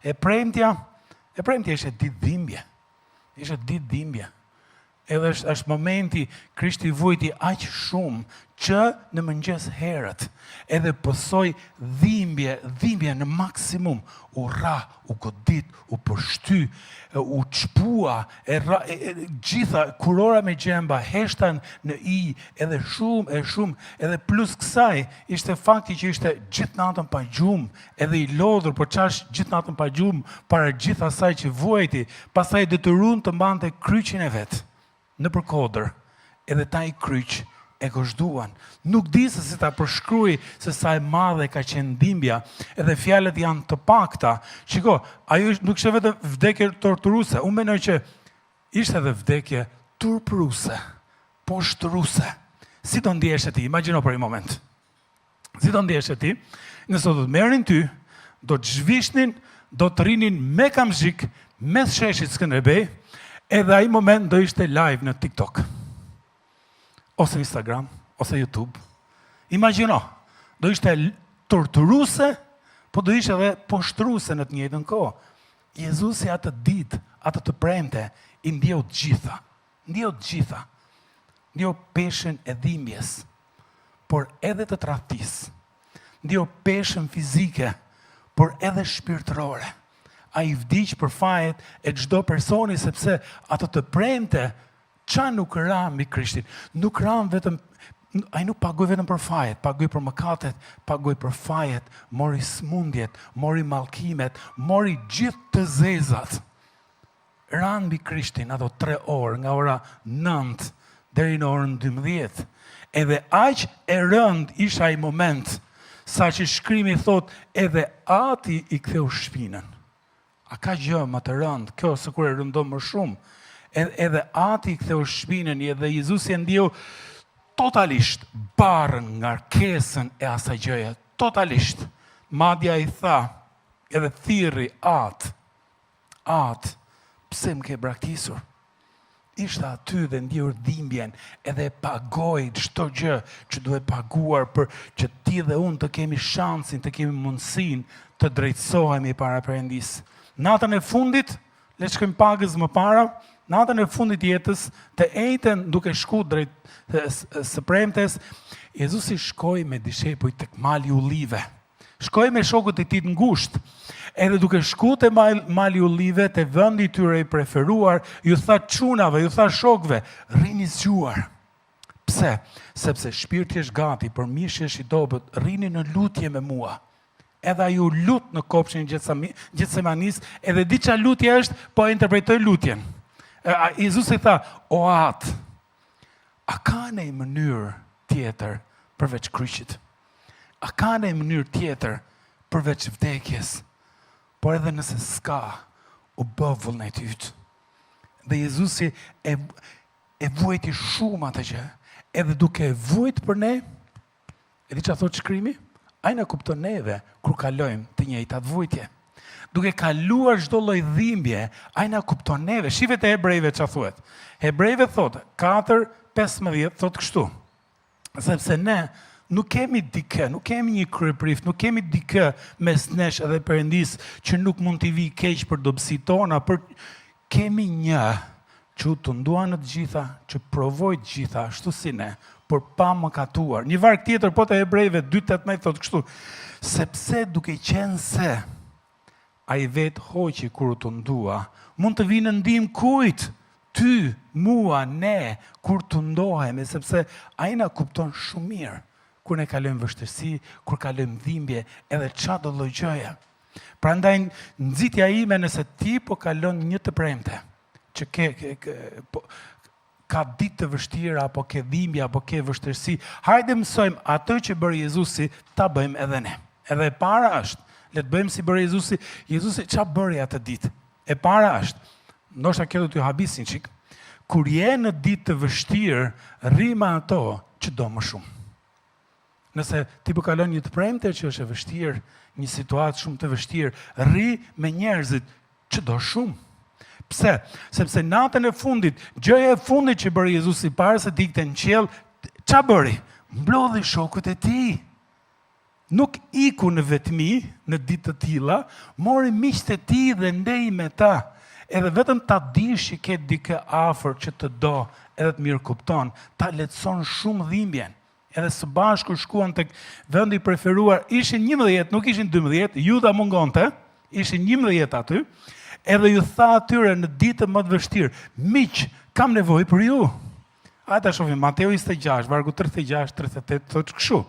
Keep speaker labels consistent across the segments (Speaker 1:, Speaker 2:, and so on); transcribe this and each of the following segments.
Speaker 1: E premtja ishte ditë dhimbje. Ishte ditë dhimbje. Edhe është momenti Krishti vujti aq shumë që në mëngjes herët edhe pësoj dhimbje në maksimum, u ra, u godit, u përshty, u çpua, gjitha kurora me gjemba heshtan në edhe shumë, edhe plus kësaj ishte fakti që ishte gjithë natën pa gjumë, edhe i lodhur, por çash gjithë natën pa gjumë para gjithë asaj që vuajti, pastaj detyrun të mbante kryqin e vet në përkodër, edhe ta i kryq e gozhduan. Nuk di se si ta përshkruaj se sa e madhe ka qenë dhimbja, edhe fjalët janë të pakta. Shiko, ajo nuk ishte vetëm vdekje torturuese, unë mendoj që ishte edhe vdekje turpëruese, poshtruese. Si do ndihesh ti? Imagjino për një moment. Si do ndihesh ti? Nëse do të merrin ty, do të zhvishnin, do të rrinin me kamzhik, mes sheshit Skënderbej, edhe ai moment do ishte live në TikTok, ose Instagram, ose YouTube. Imagjino, do ishte torturuese, po do ishte edhe poshtruese në të njëjtën kohë. Jezusi atë ditë, atë të premte, i ndjeu të gjitha. Ndjeu peshën e dhimbjes, por edhe të tradhtisë. Ndjeu peshën fizike, por edhe shpirtërore. A i vdiq për fajet e çdo personi, sepse ato të premte, qa nuk ra mbi Krishtin? Nuk ra vetëm, a i nuk pagoj vetëm për fajet, pagoj për mëkatet, pagoj për fajet, mori smundjet, mori mallkimet, mori gjithë të zezat. Ra mbi Krishtin ato 3 orë, nga ora 9 deri në orën 12. Edhe aq e rënd isha ai moment, sa që shkrimi thot, edhe ati i ktheu shpinën. A ka gjë më të rëndë, kjo se kur e rëndon më shumë. Edhe ati i ktheu shpinën, edhe Jezusi e ndjeu totalisht barën nga ngarkesën e asaj gjëje. Totalisht. Madja i tha, edhe thirri atë, pse më ke braktisur? Ishte aty dhe ndjeur dhimbjen, edhe pagoi çdo gjë që duhet paguar për që ti dhe unë të kemi shansin, të kemi mundësinë të drejtësohemi para Perëndis. Natën e fundit, le të shkojmë pagës më para, natën e fundit jetës, të njëjtën duke shku drejt së premtes, Jezusi shkoi me dishepujt tek mali i Ullive. Shkoi me shokët e tij të ngushtë. Edhe duke shku te mali i Ullive, te vendi i tyre i preferuar, ju tha çunave, ju tha shokëve, rrini zgjuar. Pse? Sepse shpirti është gati, për mishësh i dobët, rrini në lutje me mua. Edhe ju lut në kopshin e Getsemanis, edhe di qa lutje është, po e interpretoj lutjen. Jezusi tha, o atë, a ka në një mënyrë tjetër përveç kryqit? A ka në një mënyrë tjetër përveç vdekjes? Por edhe nëse s'ka, u bë vullnet yt. Dhe Jezusi e vuajti shumë atë gjë, edhe duke e vuajt për ne, e di që a thot shkrimi? Ai na kupton neve kur kalojmë të njëjtat vujtje. Duke kaluar çdo lloj dhimbje, ai na kupton neve. Shifet e Hebrejve ç'a thuhet. Hebrejve thotë 4:15 thotë kështu. Sepse ne nuk kemi dikë, nuk kemi një kryeprift, nuk kemi dikë mes nesh edhe Perëndis që nuk mund t'i vi keq për dobësitë tona, por kemi një që të ndua në të gjitha, që provoj të gjitha, ashtu si ne, por pa mëkatuar. Një varg tjetër, po të Hebrejve 2:18 thotë kështu, sepse duke qenë se a i vetë hoqi kur të ndua, mund të vinë ndihmë kujt, ty, mua, ne, kur të ndohemi, sepse a i na kupton shumë mirë, kur ne kalojmë vështirësi, kur kalojmë dhimbje, edhe çfarë do lloj gjëje. Prandaj nxitja ime nëse ti po kalon një të premte, që ka ditë të vështira, apo ke dhimbje, apo ke vështirësi, hajde mësojmë atë që bëri Jezusi, ta bëjmë edhe ne. Edhe e para është, le të bëjmë si bëri Jezusi. Jezusi çfarë bëri atë ditë? E para është, ndoshta kjo do t'ju habisin çik, kur je në ditë të vështirë, rri me ato që do më shumë. Nëse ti po kalon një të premte që është e vështirë, një situatë shumë të vështirë, rri me njerëzit që do shumë. Pse? Sepse natën e fundit, gjëja e fundit që bëri Jezusi para se të ikte në qiell, ç'a bëri? Mblodhi shokët e tij. nuk iku në vetmi në ditë të tilla, mori miqtë e tij dhe ndej me ta. Edhe vetëm ta dish që ke dikë afër që të do, edhe të mirë kupton, ta lehtëson shumë dhimbjen. Edhe së bashku shkuan tek vendi i preferuar, ishin 11, nuk ishin 12, Juda mungonte, ishin 11 aty, edhe ju tha atyre në ditën më të vështirë, miq, kam nevojë për ju. Ata shohim Mateu 26, vargu 36, 38, thotë kështu.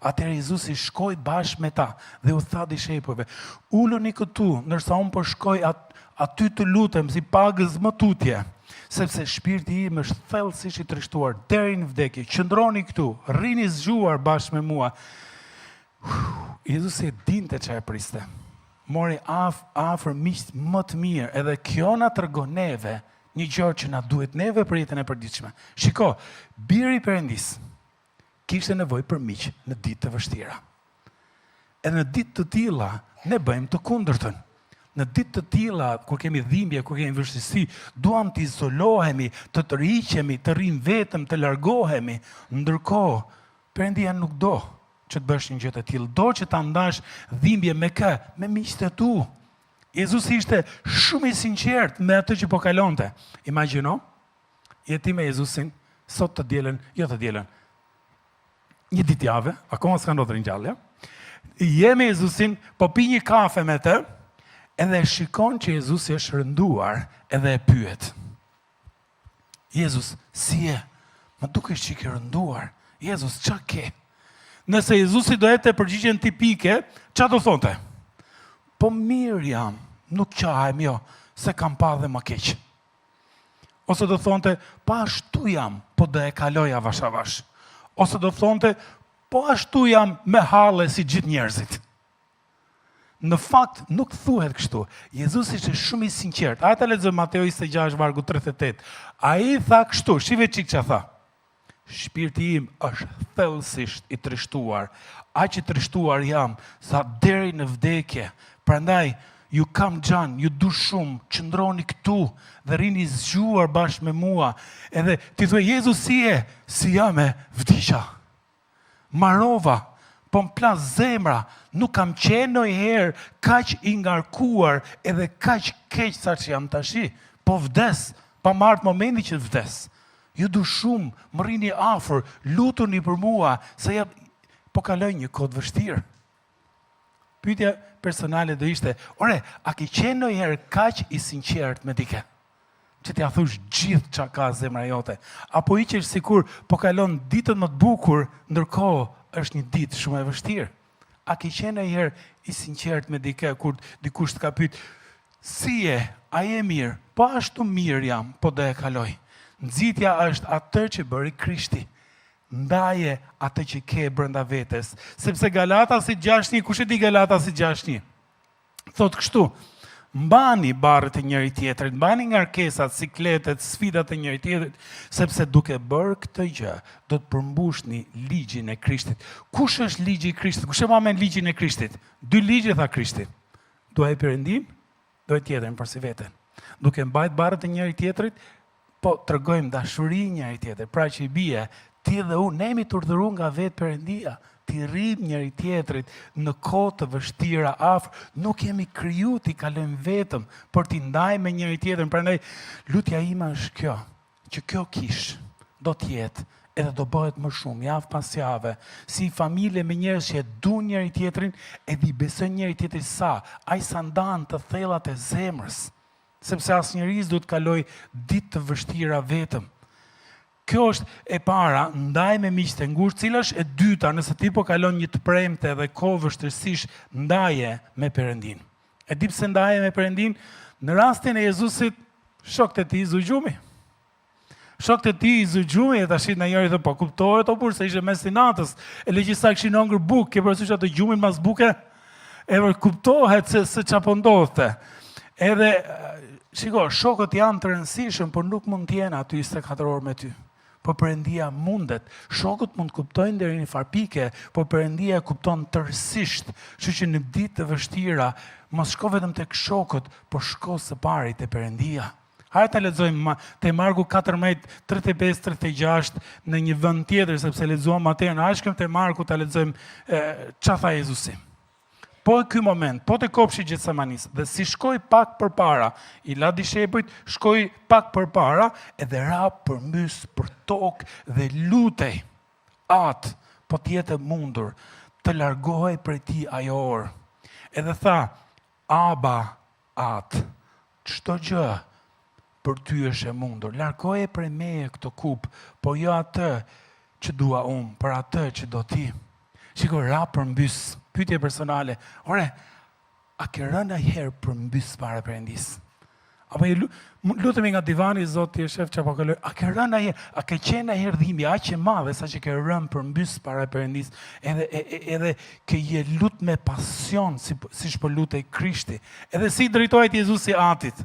Speaker 1: Atëherë Jezusi shkoi bashkë me ta dhe u tha dishepujve, uluni këtu, ndërsa unë po shkoj aty të lutem si pagës më tutje, sepse shpirti im është thellësisht i trishtuar deri në vdekje. Qëndroni këtu, rrini zgjuar bashkë me mua. Jezusi e dinte çfarë priste. Mori afër miq më të mirë, edhe kjo na tregon neve një gjë që na duhet neve për jetën e përditshme. Shiko, biri i Perëndis kishte nevojë për miq në ditë të vështira. Edhe në ditë të tilla ne bëjmë të kundërtën. Në ditë të tilla, kur kemi dhimbje, kur kemi vështirësi, duam të izolohemi, të tërhiqemi, të rrim vetëm, të largohemi. Ndërkohë, Perëndia nuk do që të bësh një gjë të tillë. Do që ta ndash dhimbje me kë? Me miqtë e tu. Jezusi ishte shumë i sinqert me atë që po kalonte. Imagjino, jeti me Jezusin sot të dielën, jo të dielën. Një ditë jave, akoma s'ka ndodhur ngjallja. Je me Jezusin, po pi një kafe me të, edhe shikon që Jezusi është rënduar, edhe e pyet. Jezus, si je? Më dukesh që ke rënduar. Jezus, ç'a ke? Nëse Jezusi do jete përgjigjen tipike, ç'a do thonte? Po mirë jam, nuk qahem jo, se kam pa dhe më keq. Ose do thonte, pa ashtu jam, po do e kaloj avash avash. Ose do thonte, po ashtu jam me halle si gjithë njerëzit. Në fakt, nuk thuhet kështu. Jezusi ishte shumë i sinqert. Ata lexojmë Mateu 26, vargu 38. Ai tha kështu, shive çik ç'a tha. Shpirti im është thellësisht i trishtuar. Aq i trishtuar jam, sa deri në vdekje. Prandaj, ju kam xhan, ju du shumë, qëndroni këtu dhe rini zgjuar bashkë me mua. Edhe ti thua, Jezus si je? Si jam e vdiqa. Marova, po m'plas zemra, nuk kam qenë ndonjëherë kaq i ngarkuar edhe kaq keq sa që jam tashi. Po vdes, pa marrë momenti që vdes. Ju du shumë, më rini afër, lutuni për mua, se ja po kaloj një kohë të vështirë. Pyetja personale do ishte, ore, a ke qenë ndonjëherë kaq i sinqert me dikë? Që t'ja thush gjithë çka ka zemra jote. Apo i qesh sikur po kalon ditën më të bukur, ndërkohë është një ditë shumë e vështirë. A ke qenë ndonjëherë i sinqert me dikë kur dikush të ka pyet, si je? A je mirë? Po ashtu mirë jam, po do e kaloj. Nxitja është atë që bëri Krishti. Ndaje atë që ke brenda vetes. Sepse Galatasit 6:1, kush e di Galatasit 6:1? Thot kështu, mbani barret e njëri tjetrit, mbani ngarkesat, sikletet, sfidat e njëri tjetrit, sepse duke bërë këtë gjë, do të përmbushni ligjin e Krishtit. Kush është ligji i Krishtit? Kush e mamen ligjin e Krishtit? 2 ligje tha Krishti. Duaj Perëndim, duaj tjetrin përsi veten. Duke mbajt barret e njëri tjetrit, po tregojmë dashuri njëri tjetrit. Pra që i bie, ti dhe unë ne jemi të urdhëruar nga vetë Perëndia. Ti rrim njëri tjetrit në kohë të vështira afër, nuk jemi kriju t'i kalojmë vetëm, por t'i ndajmë me njëri tjetrin. Prandaj lutja ime është kjo, që kjo kish do t'jetë edhe do bëhet më shumë, javë pas jave, si familje me njerëz që e du njëri tjetrin, edhe i besojnë njëri tjetrit sa, ai sa ndan të thellat e zemrës, sepse asnjëri s'do të kaloj ditë të vështira vetëm. Kjo është e para, ndaj me miqtë e ngushtë. Cila është e dyta, nëse ti po kalon një të premte dhe kohë vështirësish, ndaje me Perëndin. E di pse ndaje me Perëndin? Në rastin e Jezusit, shokët e tij zgjumi. Shokët e tij zgjumi e tash në njëri thotë, po kuptohet apo se ishte mes natës. E legjisa kishin hongër bukë, ke parasysh atë gjumin mas buke? E kuptohet se çfarë po ndodhte. Edhe shiko, shokët janë të rëndësishëm, por nuk mund të jenë aty 24 orë me ty. Po Perëndia mundet. Shokët mund të kuptojnë deri në farpike, po Perëndia kupton tërësisht. Kështu që në ditë të vështira, mos shko vetëm tek shokët, por shko së pari te Perëndia. Hajde ta lexojmë te Marku 14:35-36 në një vend tjetër sepse lexuam atë në ashkëm te Marku ta lexojmë çfarë tha Jezusi. Po ky moment, po te kopshi i Getsemanis, dhe si shkoi pak përpara, i la dishepujt, shkoi pak përpara, edhe ra përmbys për tokë dhe lutej atë, po t'jete mundur, të largohej prej tij ajo orë. Edhe tha, Aba, atë, çdo gjë për ty është e mundur. Largoje prej meje këtë kup, po jo atë që dua unë, për atë që do ti. Shiko, ra përmbys, pyetje personale. Ore, a ke rënë ndonjëherë përmbys para Perëndis? Apo lutemi nga divani, Zoti e shef çfarë po kaloj. A ke rënë ndonjëherë, a ke qenë ndonjëherë dhimbje aq e madhe sa që ke rënë përmbys para Perëndis, edhe ke je lut me pasion siç po lutej Krishti. Edhe si drejtohet Jezusi atit?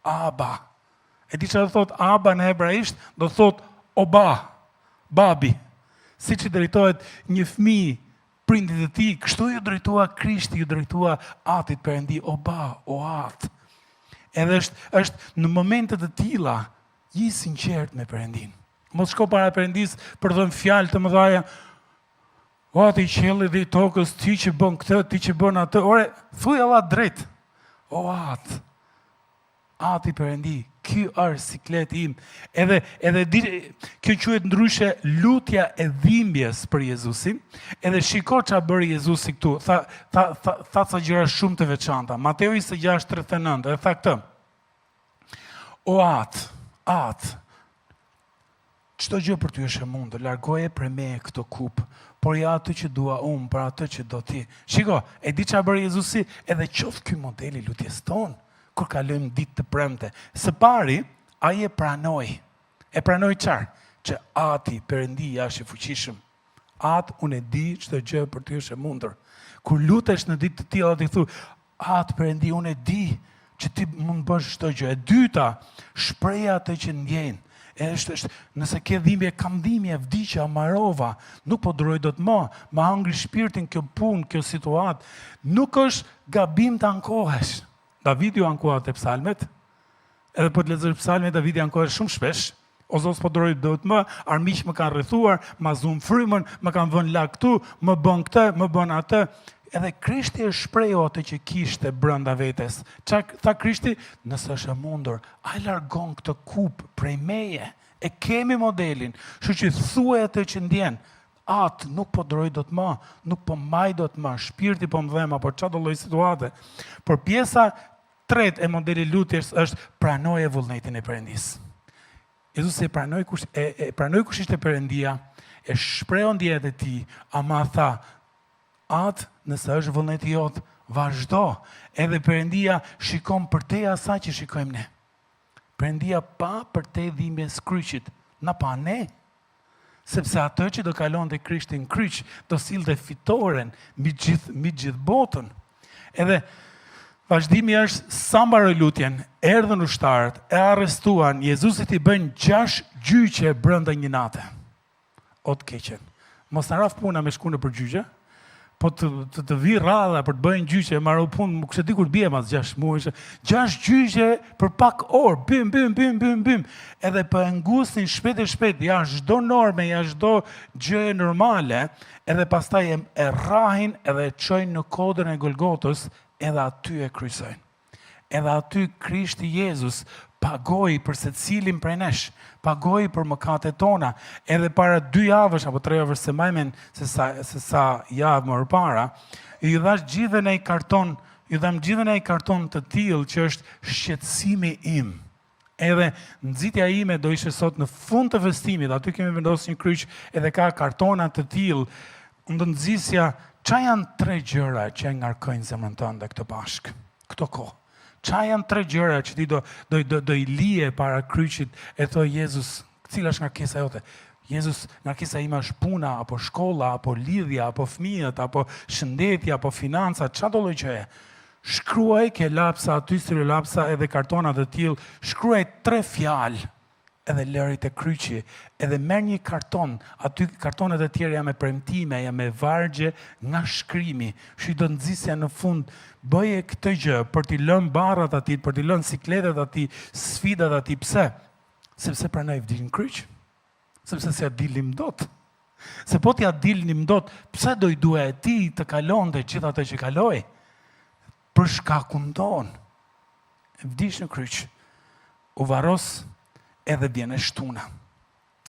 Speaker 1: Aba. E di çfarë thot Aba në hebraisht? Do thot Oba, babi. Siç i drejtohet një fëmijë prindit e tij, kështu ju drejtua Krishti, ju drejtua atit Perëndi, Oba, o at. Edhe është në momente të tilla, je sinqert me Perëndin. Mos shko para Perëndis për të thënë fjalë të mëdha. O ati i qiellit dhe i tokës, ti që bën këtë, ti që bën atë. Ore, thuaj Allah drejt. O at. Ati Perëndi, ky është sikleti im. Edhe kjo quhet ndryshe lutja e dhimbjes për Jezusin. Edhe shiko çfarë bëri Jezusi këtu. Tha ca gjëra shumë të veçanta. Mateu 26:39, e tha këtë. O at, çdo gjë për ty është e mundur, largoje prej meje këtë kup, por ja atë që dua unë, për atë që do ti. Shiko, e di çfarë bëri Jezusi, edhe qoftë ky modeli lutjes tonë. Kur kalojmë ditë të premte. Së pari, ai e pranoi. E pranoi çfarë? Që ati Perëndi është i fuqishëm. Atë unë e di çdo gjë për ty është e mundur. Kur lutesh në ditë të tilla ti thu, atë Perëndi unë e di që ti mund bësh çdo gjë. E dyta, shpreha atë që ndjen. Nëse ke dhimbje, kam dhimbje, vdiqja, amarova, nuk po duroj dot më hangri shpirtin kjo punë, kjo situatë. Nuk është gabim të ankohesh. Davidi ju ankoha te psalmet, edhe po të lexosh psalmet, Davidi ankohet shumë shpesh. O Zot, po duroj dot më, armiq më kanë rrethuar, ma zum frymën, më kanë vënë lak këtu, më bën këtë, më bën atë. Edhe Krishti e shprehu atë që kishte brenda vetes. Çfarë tha Krishti? Nëse është e mundur, ai largon këtë kup prej meje. E kemi modelin. Kështu që thuaj atë që ndjen. Atë nuk po duroj dot më, nuk po maj dot më, shpirti po më dhem apo çdo lloj situate. Por pjesa tretë e modelit lutjes është pranoje vullnetin e Perëndis. Jezusi e pranoi kush ishte Perëndia, e shprehu ndjenjat e tij, ama tha, atë nëse është vullneti jot, vazhdo. Edhe Perëndia shikon përtej asaj që shikojmë ne. Perëndia pa përtej dhimbjes kryqit, na pa ne. Sepse atë që do kalon te Krishti në kryq, do sillte fitoren mbi gjithë botën. Edhe vazhdimi është sa mbaroi lutjen, erdhën ushtarët, e arrestuan, Jezusit i bën 6 gjyqe brenda një nate. O të keqen. Mos na raf puna me shku në për gjyqe, po të vi radha për të bëjnë gjyqe, marrë punë, më kështë di kur bje mas 6 muaj, 6 gjyqe për pak orë, bim, edhe për ngusnin shpejt, ja çdo norme, ja çdo gjë normale, edhe pastaj e rrahin edhe e çojnë në kodrën e Golgotës, edhe aty e kryqësojnë. Edhe aty Krishti Jezus pagoi për secilin prej nesh, pagoi për mëkatet tona, edhe para 2 javësh apo 3 javësh se majmen se sa javë më parë, ju dhash gjithë në një karton të tillë që është shqetësimi im. Edhe nxitja ime do ishte sot në fund të festimit, aty kemi vendosur një kryq edhe ka kartona të tillë, unë do nxisja ç'a janë 3 gjëra që ngarkojnë zemrën tënde këtë Pashkë, këtë kohë. Ç'a janë 3 gjëra që ti do i lije para kryqit e thoj Jezus, cila është ngarkesa jote? Jezus, ngarkesa ime është puna, apo shkolla, apo lidhja, apo fëmijët, apo shëndetja, apo financa, çdo lloj gjëje. Shkruaj ke lapsa, aty si lapsa edhe kartona të tillë, shkruaj 3 fjalë edhe lëri te kryqi, edhe merr një karton, aty kartonet e tjera janë me premtime, janë me vargje nga shkrimi. Shi do nxisja në fund, bëje këtë gjë për t'i lënë barrat aty, për t'i lënë sikletet aty, sfidat aty. Pse? Sepse pranoj vdiq në kryq. Sepse se dilnim dot. Se po t'ja dilnim dot, pse do i duhe e ti të kalonte gjithë ato që kaloi? Për shkakun ton. Vdiq në kryq. U varros edhe vjen e shtuna.